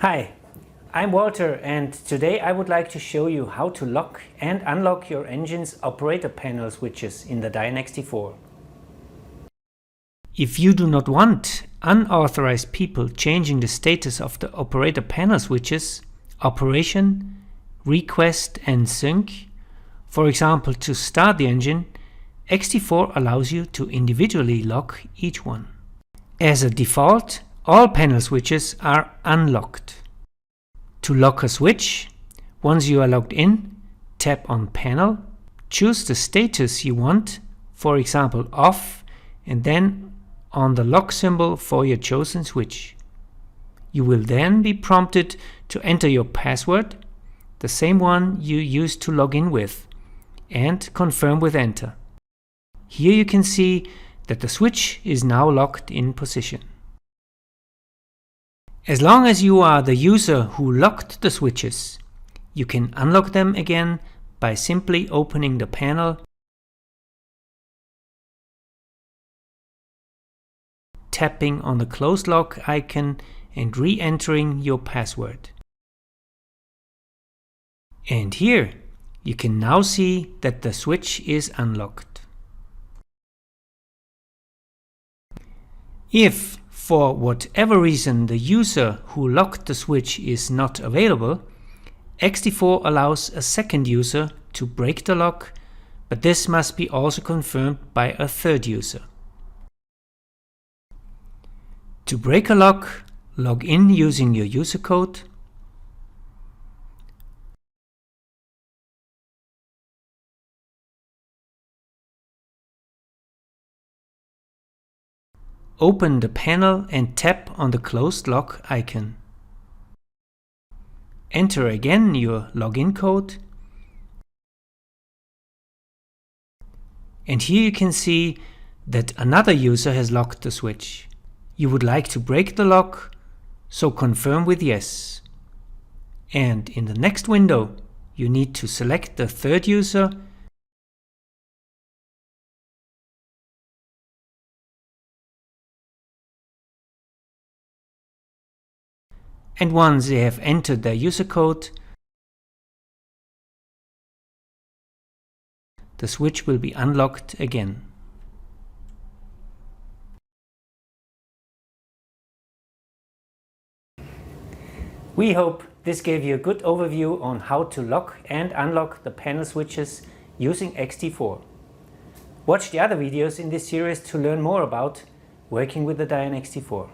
Hi, I'm Walter, and today I would like to show you how to lock and unlock your engine's operator panel switches in the DIA.NE XT4. If you do not want unauthorized people changing the status of the operator panel switches, operation, request and sync, for example to start the engine, XT4 allows you to individually lock each one. As a default, all panel switches are unlocked. To lock a switch, once you are logged in, tap on Panel, choose the status you want, for example off, and then on the lock symbol for your chosen switch. You will then be prompted to enter your password, the same one you used to log in with, and confirm with Enter. Here you can see that the switch is now locked in position. As long as you are the user who locked the switches, you can unlock them again by simply opening the panel, tapping on the close lock icon and re-entering your password. And here you can now see that the switch is unlocked. If for whatever reason the user who locked the switch is not available, XT4 allows a second user to break the lock, but this must be also confirmed by a third user. To break a lock, log in using your user code, open the panel and tap on the closed lock icon. Enter again your login code. And here you can see that another user has locked the switch. You would like to break the lock, so confirm with yes. And in the next window, you need to select the third user and once they have entered their user code, the switch will be unlocked again. We hope this gave you a good overview on how to lock and unlock the panel switches using XT4. Watch the other videos in this series to learn more about working with the DIA.NE XT4.